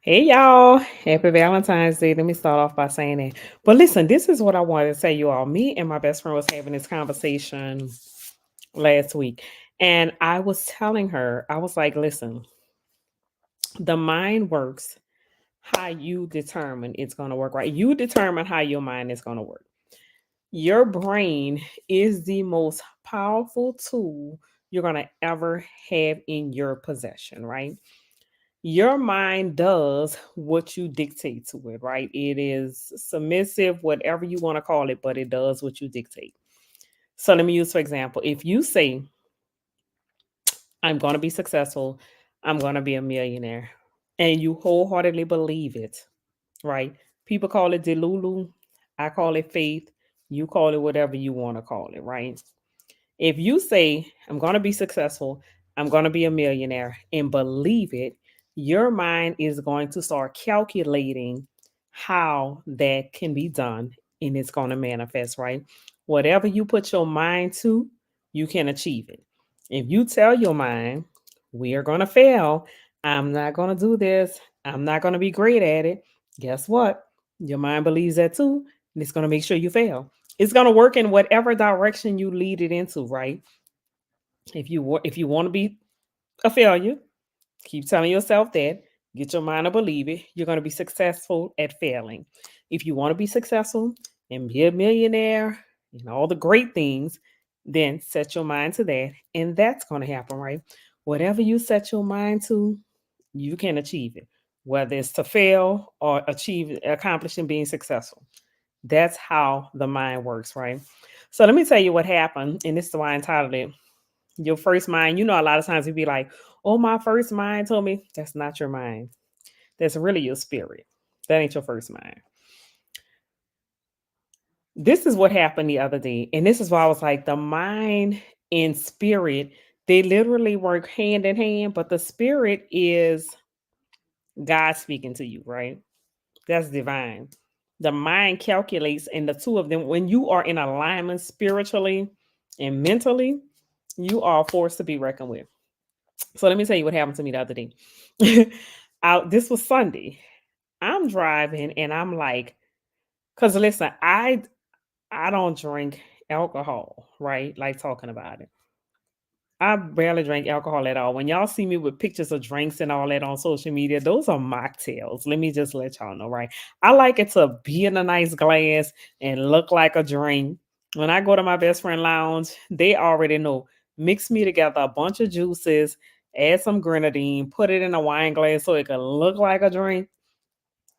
Hey y'all, happy Valentine's Day. Let me start off by saying that. But listen, this is what I wanted to say, you all. Me and my best friend was having this conversation last week, and I was telling her, I was like, listen, the mind works how you determine it's going to work, right? You determine how your mind is going to work. Your brain is the most powerful tool you're going to ever have in your possession, right? Your mind does what you dictate to it, right? It is submissive, whatever you want to call it, but it does what you dictate. So let me use, for example, if you say, I'm going to be successful, I'm going to be a millionaire, and you wholeheartedly believe it, right? People call it delulu. I call it faith. You call it whatever you want to call it, right? If you say, I'm going to be successful, I'm going to be a millionaire, and believe it, your mind is going to start calculating how that can be done and it's going to manifest, right? Whatever you put your mind to, you can achieve it. If you tell your mind, we are going to fail, I'm not going to do this, I'm not going to be great at it, guess what? Your mind believes that too, and it's going to make sure you fail. It's going to work in whatever direction you lead it into, right? If you want to be a failure, keep telling yourself that. Get your mind to believe it. You're going to be successful at failing. If you want to be successful and be a millionaire and all the great things, then set your mind to that, and that's going to happen, right? Whatever you set your mind to, you can achieve it. Whether it's to fail or accomplishing being successful. That's how the mind works, right? So let me tell you what happened, and this is why I entitled it your first mind. You know, a lot of times you'd be like, oh, my first mind told me. That's not your mind. That's really your spirit. That ain't your first mind. This is what happened the other day. And this is why I was like, the mind and spirit, they literally work hand in hand, but the spirit is God speaking to you, right? That's divine. The mind calculates, and the two of them, when you are in alignment spiritually and mentally, you are a force to be reckoned with. So let me tell you what happened to me the other day. This was Sunday. I'm driving and I'm like, because listen, I don't drink alcohol, right? Like talking about it. I barely drink alcohol at all. When y'all see me with pictures of drinks and all that on social media, those are mocktails. Let me just let y'all know, right? I like it to be in a nice glass and look like a drink. When I go to my best friend lounge, they already know. Mix me together a bunch of juices, add some grenadine, put it in a wine glass so it can look like a drink.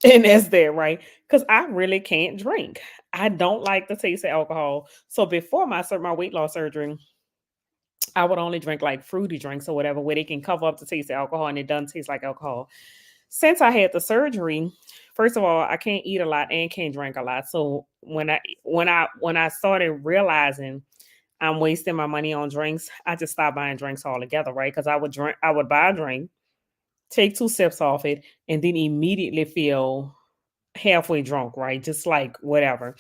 And that's that, right? Because I really can't drink. I don't like the taste of alcohol. So before my weight loss surgery, I would only drink like fruity drinks or whatever, where they can cover up the taste of alcohol and it doesn't taste like alcohol. Since I had the surgery, first of all, I can't eat a lot and can't drink a lot. So when I started realizing I'm wasting my money on drinks, I just stopped buying drinks altogether, right? Because I would buy a drink, take two sips off it, and then immediately feel halfway drunk, right? Just like whatever.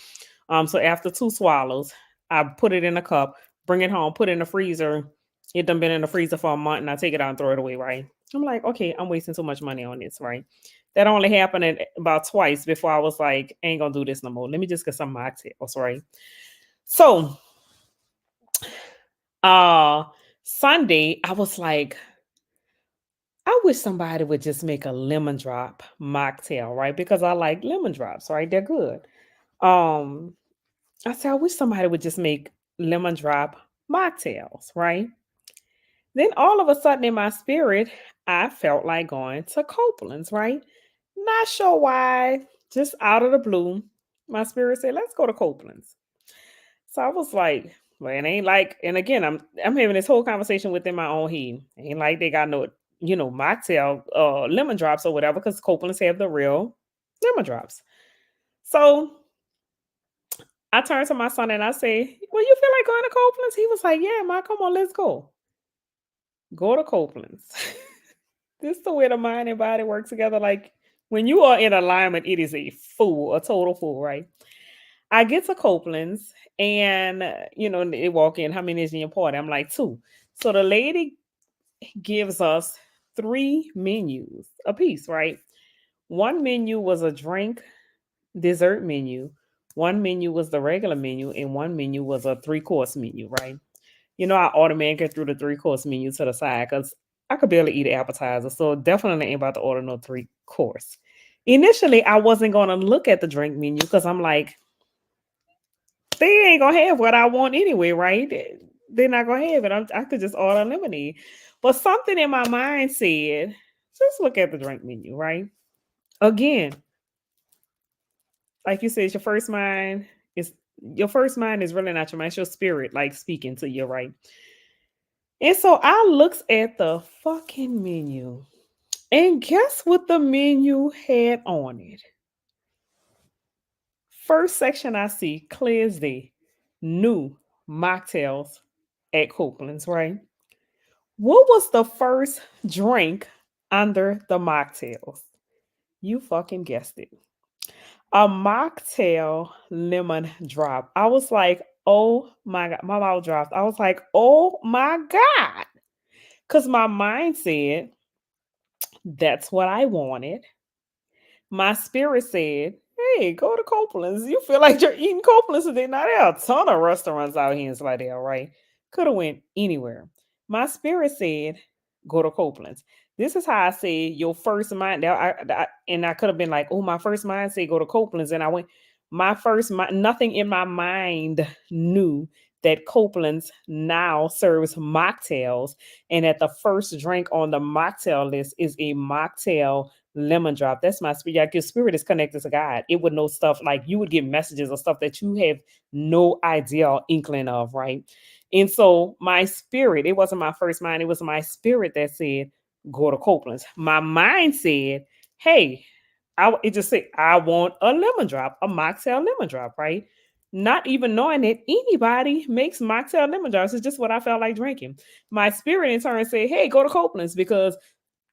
So after two swallows, I put it in a cup, bring it home, put it in the freezer. It done been in the freezer for a month, and I take it out and throw it away, right? I'm like, okay, I'm wasting too much money on this, right? That only happened about twice before I was like, ain't gonna do this no more. Let me just get some mocktails, right? So uh Sunday, I was like, I wish somebody would just make a lemon drop mocktail, right? Because I like lemon drops, right? They're good. Um, I said, I wish somebody would just make lemon drop mocktails, right? Then all of a sudden in my spirit, I felt like going to Copeland's, right? Not sure why, just out of the blue, my spirit said, let's go to Copeland's. So I was like, well, it ain't like, and again, I'm having this whole conversation within my own head. Ain't like they got no, mocktail lemon drops or whatever, because Copeland's have the real lemon drops. So I turned to my son and I say, well, you feel like going to Copeland's? He was like, yeah, ma, come on, let's go. Go to Copeland's. This is the way the mind and body work together. Like when you are in alignment, it is a total fool, right? I get to Copeland's and, they walk in, how many is in your party? I'm like, two. So the lady gives us three menus a piece, right? One menu was a drink dessert menu, one menu was the regular menu, and one menu was a three-course menu, right? I automatically threw the three-course menu to the side because I could barely eat an appetizer. So definitely ain't about to order no three-course. Initially, I wasn't gonna look at the drink menu because I'm like, they ain't gonna have what I want anyway, right? They're not gonna have it. I could just order lemonade. But something in my mind said, just look at the drink menu, right? Again, like you said, is your first mind is really not your mind, it's your spirit like speaking to you, right? And so I looks at the fucking menu. And guess what the menu had on it? First section I see, clear as day, new mocktails at Copeland's, right? What was the first drink under the mocktails? You fucking guessed it. A mocktail lemon drop. I was like, oh my God. My mouth dropped. I was like, oh my God. Because my mind said, that's what I wanted. My spirit said, hey, go to Copeland's. You feel like you're eating Copeland's today. Now there are a ton of restaurants out here in Slidell, right? Could have went anywhere. My spirit said, go to Copeland's. This is how I say your first mind. And I could have been like, oh, my first mind said go to Copeland's. And I went, my first mind, nothing in my mind knew that Copeland's now serves mocktails. And that the first drink on the mocktail list is a mocktail lemon drop. That's my spirit. Like your spirit is connected to God. It would know stuff like you would get messages or stuff that you have no idea or inkling of, right? And so my spirit, it wasn't my first mind, it was my spirit that said, go to Copeland's. My mind said, hey, it just said, I want a lemon drop, a mocktail lemon drop, right? Not even knowing that anybody makes mocktail lemon drops. It's just what I felt like drinking. My spirit in turn said, hey, go to Copeland's because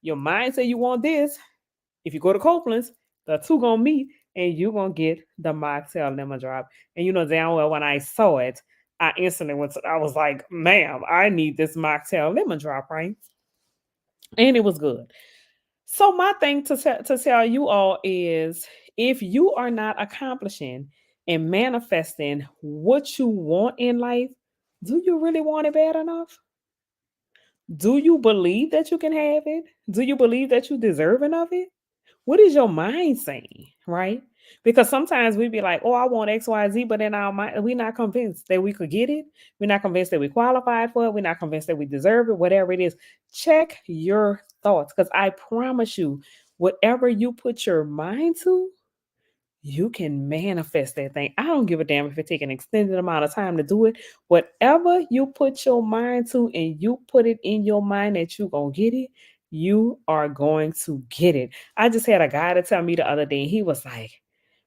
your mind said you want this. If you go to Copeland's, the two gonna meet and you gonna get the mocktail lemon drop. And you know damn well when I saw it, I instantly I was like, ma'am, I need this mocktail lemon drop, right? And it was good. So my thing to tell you all is if you are not accomplishing and manifesting what you want in life, do you really want it bad enough? Do you believe that you can have it? Do you believe that you deserving of it? What is your mind saying, right? Because sometimes we be like, oh, I want XYZ, but in our mind, we're not convinced that we could get it. We're not convinced that we qualified for it. We're not convinced that we deserve it, whatever it is. Check your thoughts because I promise you, whatever you put your mind to, you can manifest that thing. I don't give a damn if it take an extended amount of time to do it. Whatever you put your mind to and you put it in your mind that you're going to get it, you are going to get it. I just had a guy to tell me the other day, he was like,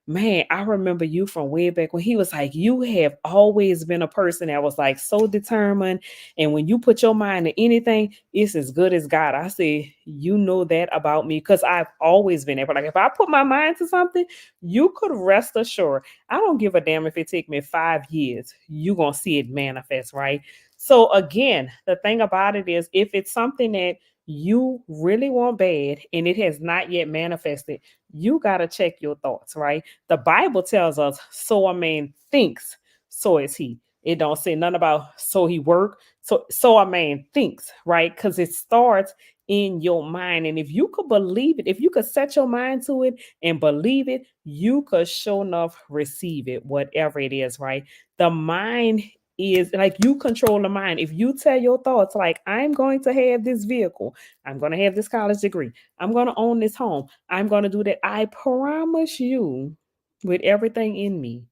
man, I remember you from way back when he was like, you have always been a person that was like so determined. And when you put your mind to anything, it's as good as God. I say, you know that about me because I've always been there. But like if I put my mind to something, you could rest assured. I don't give a damn if it take me 5 years. You're going to see it manifest, right? So again, the thing about it is if it's something that you really want bad and it has not yet manifested, you got to check your thoughts, right? The Bible tells us, so a man thinks, so is he. It don't say nothing about so he work. So a man thinks, right? Because it starts in your mind. And if you could believe it, if you could set your mind to it and believe it, you could sure enough receive it, whatever it is, right? The mind is like you control the mind. If you tell your thoughts, like, I'm going to have this vehicle, I'm going to have this college degree, I'm going to own this home, I'm going to do that, I promise you, with everything in me,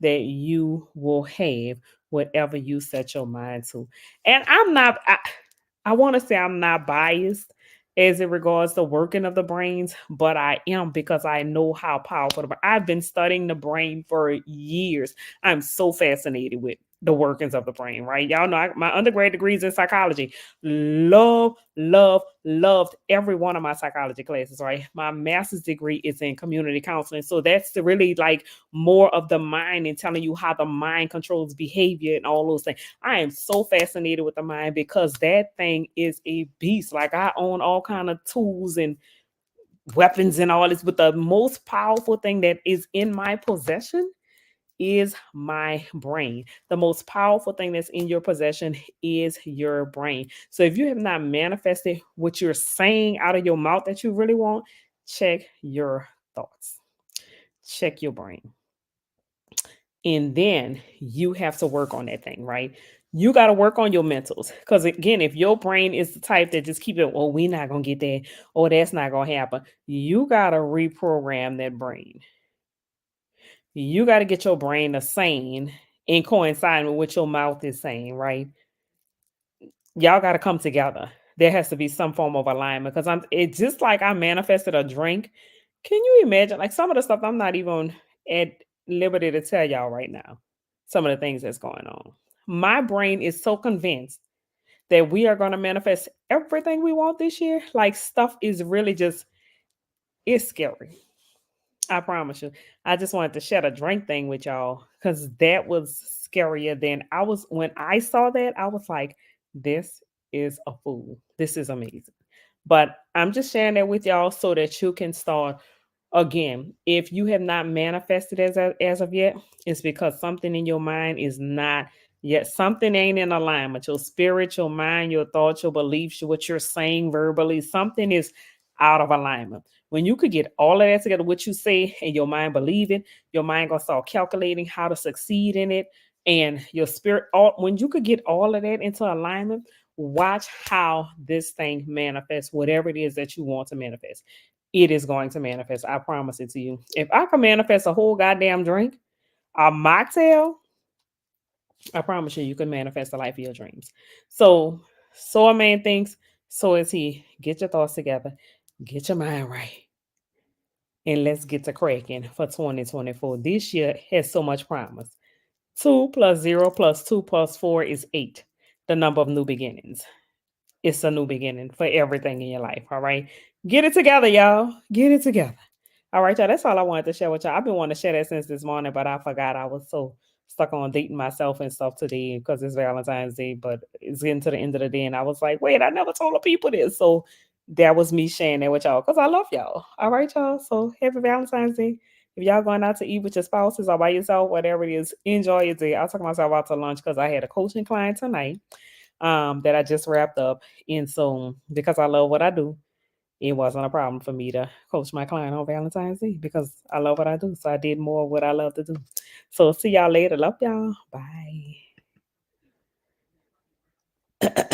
that you will have whatever you set your mind to. And I want to say I'm not biased as it regards the working of the brains, but I am because I know how powerful I've been studying the brain for years. I'm so fascinated with the workings of the brain, right? Y'all know my undergrad degrees in psychology. Loved every one of my psychology classes, right? My master's degree is in community counseling. So that's the really like more of the mind and telling you how the mind controls behavior and all those things. I am so fascinated with the mind because that thing is a beast. Like I own all kind of tools and weapons and all this, but the most powerful thing that is in my possession is my brain. The most powerful thing that's in your possession is your brain. So if you have not manifested what you're saying out of your mouth that you really want, check your thoughts, check your brain. And then you have to work on that thing, right? You got to work on your mentals. Because again, if your brain is the type that just keep it, oh, we're not going to get that, or that's not going to happen, you got to reprogram that brain. You got to get your brain to sane and coincide with what your mouth is saying, right? Y'all got to come together. There has to be some form of alignment because it's just like I manifested a drink. Can you imagine? Like some of the stuff I'm not even at liberty to tell y'all right now. Some of the things that's going on. My brain is so convinced that we are going to manifest everything we want this year. Like stuff is really just, it's scary. I promise you. I just wanted to share a drink thing with y'all because that was scarier than I was. When I saw that, I was like, this is a fool. This is amazing. But I'm just sharing that with y'all so that you can start again. If you have not manifested as of yet, it's because something in your mind is not yet, something ain't in alignment. Your spirit, your mind, your thoughts, your beliefs, what you're saying verbally, something is out of alignment. When you could get all of that together, what you say and your mind believe it, your mind gonna start calculating how to succeed in it, and your spirit. All when you could get all of that into alignment, watch how this thing manifests. Whatever it is that you want to manifest, it is going to manifest. I promise it to you. If I can manifest a whole goddamn drink, a mocktail, I promise you, you can manifest the life of your dreams. So a man thinks, so is he. Get your thoughts together, get your mind right, and let's get to cracking for 2024. This year has so much promise. 2 plus 0 plus 2 plus 4 is 8, the number of new beginnings. It's a new beginning for everything in your life. All right. Get it together, y'all. Get it together. All right, y'all. That's all I wanted to share with y'all. I've been wanting to share that since this morning, but I forgot I was so stuck on dating myself and stuff today because it's Valentine's Day, but it's getting to the end of the day. And I was like, wait, I never told the people this. So that was me sharing that with y'all because I love y'all. All right, y'all. So happy Valentine's Day. If y'all going out to eat with your spouses or by yourself, whatever it is, enjoy your day. I took myself out to lunch because I had a coaching client tonight that I just wrapped up. And so because I love what I do, it wasn't a problem for me to coach my client on Valentine's Day because I love what I do. So I did more of what I love to do. So see y'all later. Love y'all. Bye.